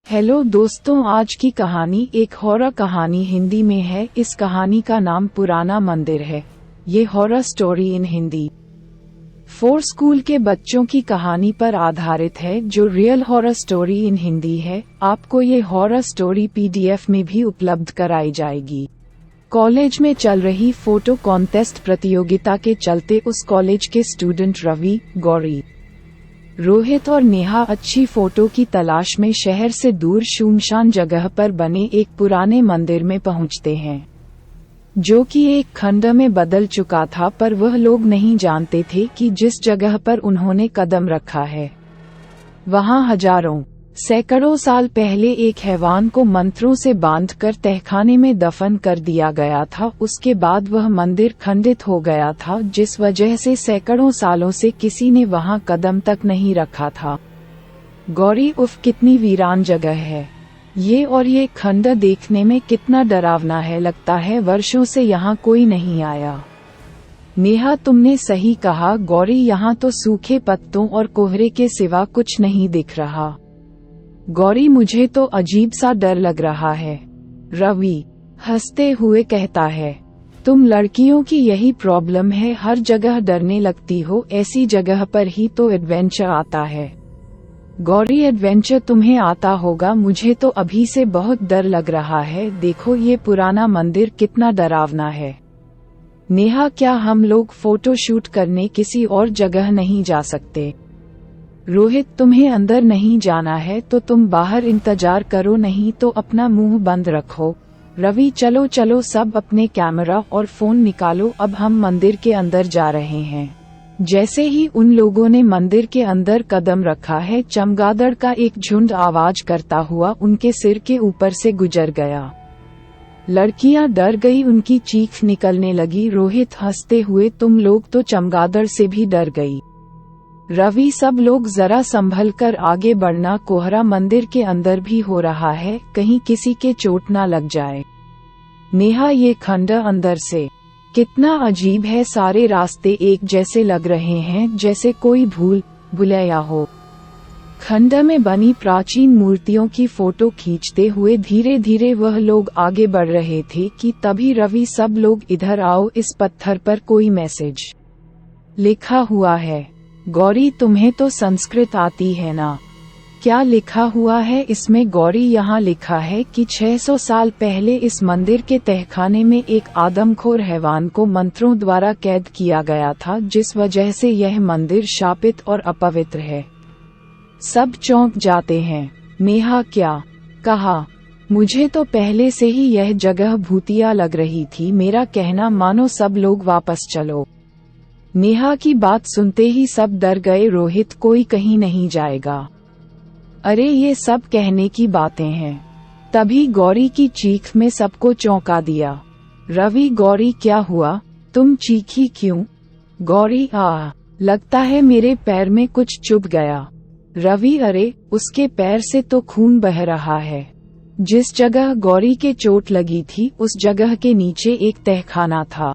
Hello दोस्तों, आज की कहानी एक हॉरर कहानी हिंदी में है। इस कहानी का नाम पुराना मंदिर है। ये horror story in Hindi 4 school के बच्चों की कहानी पर आधारित है, जो real horror story in Hindi है। आपको ये हॉरर स्टोरी PDF में भी उपलब्ध कराई जाएगी। कॉलेज में चल रही फोटो कॉन्टेस्ट प्रतियोगिता के चलते उस कॉलेज के स्टूडेंट रवि, गौरी, रोहित और नेहा अच्छी फोटो की तलाश में शहर से दूर सुनसान जगह पर बने एक पुराने मंदिर में पहुंचते हैं, जो कि एक खंड में बदल चुका था। पर वह लोग नहीं जानते थे कि जिस जगह पर उन्होंने कदम रखा है, वहां हजारों सैकड़ों साल पहले एक हैवान को मंत्रों से बांधकर तहखाने में दफन कर दिया गया था। उसके बाद वह मंदिर खंडित हो गया था, जिस वजह से सैकड़ों सालों से किसी ने वहां कदम तक नहीं रखा था। गौरी, उफ कितनी वीरान जगह है ये, और ये खंड देखने में कितना डरावना है। लगता है वर्षों से यहाँ कोई नहीं आया। नेहा, तुमने सही कहा गौरी, यहाँ तो सूखे पत्तों और कोहरे के सिवा कुछ नहीं दिख रहा। गौरी, मुझे तो अजीब सा डर लग रहा है। रवि हंसते हुए कहता है, तुम लड़कियों की यही प्रॉब्लम है, हर जगह डरने लगती हो, ऐसी जगह पर ही तो एडवेंचर आता है। गौरी, एडवेंचर तुम्हें आता होगा, मुझे तो अभी से बहुत डर लग रहा है। देखो ये पुराना मंदिर कितना डरावना है। नेहा, क्या हम लोग फोटो शूट करने किसी और जगह नहीं जा सकते? रोहित, तुम्हें अंदर नहीं जाना है तो तुम बाहर इंतजार करो, नहीं तो अपना मुंह बंद रखो। रवि, चलो चलो सब अपने कैमरा और फोन निकालो, अब हम मंदिर के अंदर जा रहे हैं। जैसे ही उन लोगों ने मंदिर के अंदर कदम रखा है, चमगादड़ का एक झुंड आवाज करता हुआ उनके सिर के ऊपर से गुजर गया। लड़कियां डर गई, उनकी चीख निकलने लगी। रोहित हंसते हुए, तुम लोग तो चमगादड़ से भी डर गई। रवि, सब लोग जरा संभल कर आगे बढ़ना, कोहरा मंदिर के अंदर भी हो रहा है, कहीं किसी के चोट ना लग जाए। नेहा, ये खंड अंदर से कितना अजीब है, सारे रास्ते एक जैसे लग रहे हैं, जैसे कोई भूल भुलैया हो। खंड में बनी प्राचीन मूर्तियों की फोटो खींचते हुए धीरे धीरे वह लोग आगे बढ़ रहे थे कि तभी रवि, सब लोग इधर आओ, इस पत्थर पर कोई मैसेज लिखा हुआ है। गौरी, तुम्हें तो संस्कृत आती है ना? क्या लिखा हुआ है इसमें? गौरी, यहाँ लिखा है कि 600 साल पहले इस मंदिर के तहखाने में एक आदमखोर हैवान को मंत्रों द्वारा कैद किया गया था, जिस वजह से यह मंदिर शापित और अपवित्र है। सब चौंक जाते हैं। नेहा, क्या कहा? मुझे तो पहले से ही यह जगह भूतिया लग रही थी, मेरा कहना मानो, सब लोग वापस चलो। नेहा की बात सुनते ही सब डर गए। रोहित, कोई कहीं नहीं जाएगा। अरे ये सब कहने की बातें हैं। तभी गौरी की चीख में सबको चौंका दिया। रवि, गौरी क्या हुआ, तुम चीखी क्यों? गौरी, लगता है मेरे पैर में कुछ चुभ गया। रवि, अरे उसके पैर से तो खून बह रहा है। जिस जगह गौरी के चोट लगी थी उस जगह के नीचे एक तहखाना था।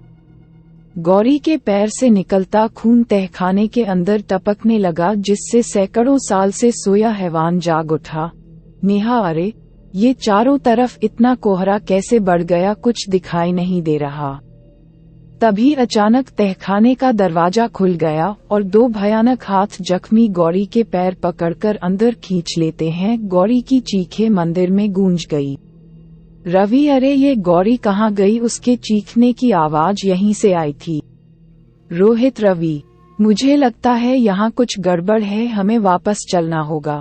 गौरी के पैर से निकलता खून तहखाने के अंदर टपकने लगा, जिससे सैकड़ों साल से सोया हैवान जाग उठा। नेहा, अरे ये चारों तरफ इतना कोहरा कैसे बढ़ गया, कुछ दिखाई नहीं दे रहा। तभी अचानक तहखाने का दरवाजा खुल गया और 2 भयानक हाथ जख्मी गौरी के पैर पकड़कर अंदर खींच लेते हैं। गौरी की चीखें मंदिर में गूंज गई। रवि, अरे ये गौरी कहाँ गई? उसके चीखने की आवाज यहीं से आई थी। रोहित, रवि, मुझे लगता है यहाँ कुछ गड़बड़ है, हमें वापस चलना होगा।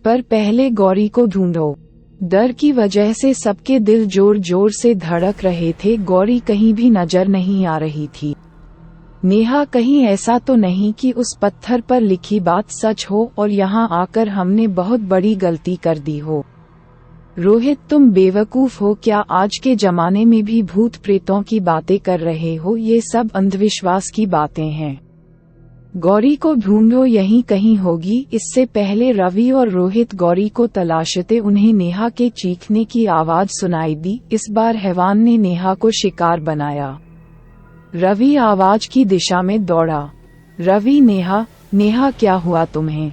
पर पहले गौरी को ढूंढो। डर की वजह से सबके दिल जोर जोर से धड़क रहे थे। गौरी कहीं भी नजर नहीं आ रही थी। नेहा, कहीं ऐसा तो नहीं कि उस पत्थर पर लिखी बात सच हो और यहाँ आकर हमने बहुत बड़ी गलती कर दी हो? रोहित, तुम बेवकूफ हो क्या? आज के जमाने में भी भूत प्रेतों की बातें कर रहे हो, ये सब अंधविश्वास की बातें हैं। गौरी को ढूंढो, यहीं कहीं होगी। इससे पहले रवि और रोहित गौरी को तलाशते उन्हें नेहा के चीखने की आवाज सुनाई दी। इस बार हैवान ने नेहा को शिकार बनाया। रवि आवाज की दिशा में दौड़ा। रवि, नेहा, नेहा क्या हुआ तुम्हें?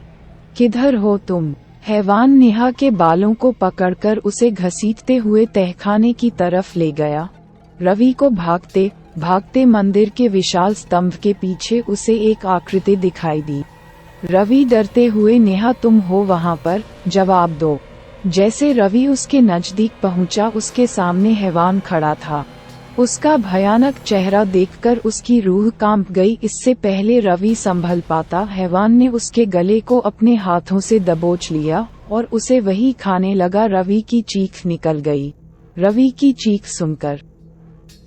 किधर हो तुम? हैवान नेहा के बालों को पकड़कर उसे घसीटते हुए तहखाने की तरफ ले गया। रवि को भागते भागते मंदिर के विशाल स्तंभ के पीछे उसे एक आकृति दिखाई दी। रवि डरते हुए, नेहा तुम हो वहाँ पर, जवाब दो। जैसे रवि उसके नजदीक पहुंचा, उसके सामने हैवान खड़ा था। उसका भयानक चेहरा देखकर उसकी रूह कांप गई। इससे पहले रवि संभल पाता, हैवान ने उसके गले को अपने हाथों से दबोच लिया और उसे वही खाने लगा। रवि की चीख निकल गई। रवि की चीख सुनकर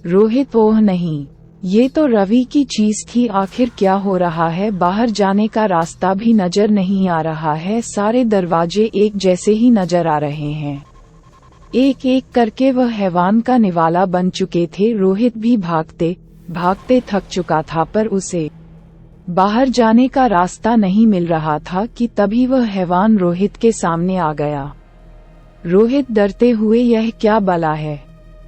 रोहित, ओह नहीं, ये तो रवि की चीज थी। आखिर क्या हो रहा है? बाहर जाने का रास्ता भी नजर नहीं आ रहा है। सारे दरवाजे एक जैसे ही नजर आ रहे हैं। एक एक करके वह हैवान का निवाला बन चुके थे। रोहित भी भागते भागते थक चुका था, पर उसे बाहर जाने का रास्ता नहीं मिल रहा था कि तभी वह हैवान रोहित के सामने आ गया। रोहित डरते हुए, यह क्या बला है,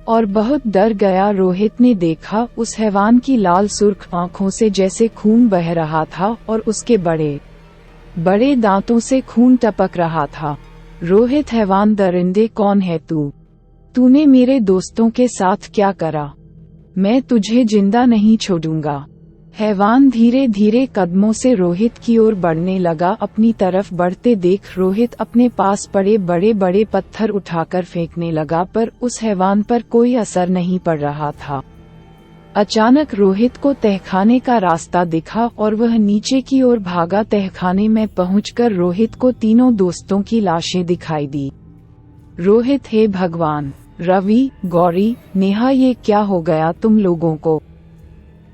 और बहुत डर गया। रोहित ने देखा, उस हैवान की लाल सुर्ख आंखों से जैसे खून बह रहा था और उसके बड़े बड़े दांतों से खून टपक रहा था। रोहित, हैवान दरिंदे, कौन है तू? तूने मेरे दोस्तों के साथ क्या करा? मैं तुझे जिंदा नहीं छोड़ूंगा। हैवान धीरे धीरे कदमों से रोहित की ओर बढ़ने लगा। अपनी तरफ बढ़ते देख रोहित अपने पास पड़े बड़े बड़े पत्थर उठाकर फेंकने लगा, पर उस हैवान पर कोई असर नहीं पड़ रहा था। अचानक रोहित को तहखाने का रास्ता दिखा और वह नीचे की ओर भागा। तहखाने में पहुंचकर रोहित को तीनों दोस्तों की लाशें दिखाई दी। रोहित, हे भगवान! रवि, गौरी, नेहा, ये क्या हो गया तुम लोगों को?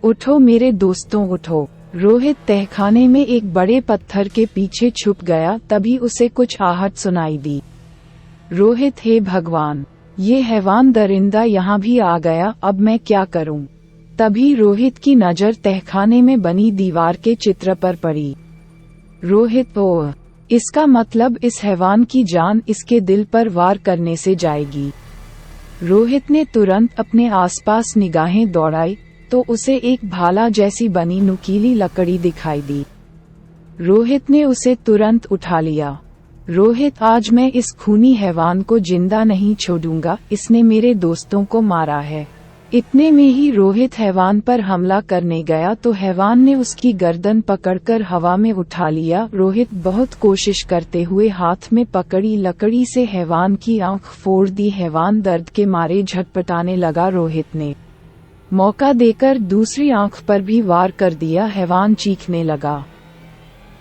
उठो मेरे दोस्तों, उठो। रोहित तहखाने में एक बड़े पत्थर के पीछे छुप गया। तभी उसे कुछ आहट सुनाई दी। रोहित, हे भगवान! ये हैवान दरिंदा यहाँ भी आ गया, अब मैं क्या करूं? तभी रोहित की नजर तहखाने में बनी दीवार के चित्र पर पड़ी। रोहित, ओह, इसका मतलब इस हैवान की जान इसके दिल पर वार करने से जाएगी। रोहित ने तुरंत अपने आसपास निगाहें दौड़ाई तो उसे एक भाला जैसी बनी नुकीली लकड़ी दिखाई दी। रोहित ने उसे तुरंत उठा लिया। रोहित, आज मैं इस खूनी हैवान को जिंदा नहीं छोड़ूंगा, इसने मेरे दोस्तों को मारा है। इतने में ही रोहित हैवान पर हमला करने गया तो हैवान ने उसकी गर्दन पकड़कर हवा में उठा लिया। रोहित बहुत कोशिश करते हुए हाथ में पकड़ी लकड़ी से हैवान की आंख फोड़ दी। हैवान दर्द के मारे झटपटाने लगा। रोहित ने मौका देकर दूसरी आंख पर भी वार कर दिया। हैवान चीखने लगा।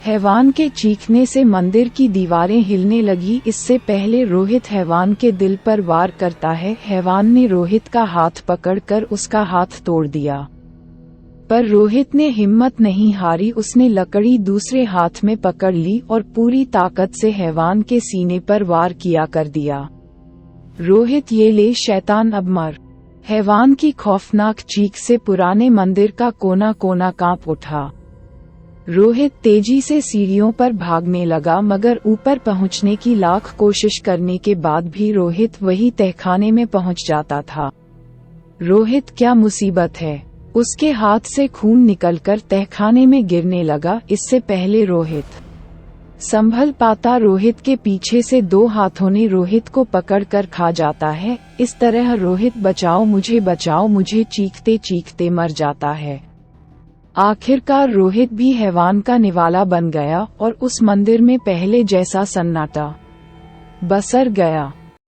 हैवान के चीखने से मंदिर की दीवारें हिलने लगी। इससे पहले रोहित हैवान के दिल पर वार करता है, हैवान ने रोहित का हाथ पकड़कर उसका हाथ तोड़ दिया। पर रोहित ने हिम्मत नहीं हारी। उसने लकड़ी दूसरे हाथ में पकड़ ली और पूरी ताकत से हैवान के सीने पर वार किया कर दिया। रोहित, ये ले शैतान, अब मर। हैवान की खौफनाक चीख से पुराने मंदिर का कोना कोना कांप उठा। रोहित तेजी से सीढ़ियों पर भागने लगा, मगर ऊपर पहुंचने की लाख कोशिश करने के बाद भी रोहित वही तहखाने में पहुंच जाता था। रोहित, क्या मुसीबत है? उसके हाथ से खून निकलकर तहखाने में गिरने लगा। इससे पहले रोहित संभल पाता, रोहित के पीछे से दो हाथों ने रोहित को पकड़कर खा जाता है। इस तरह रोहित बचाओ मुझे चीखते चीखते मर जाता है। आखिरकार रोहित भी हैवान का निवाला बन गया और उस मंदिर में पहले जैसा सन्नाटा बसर गया।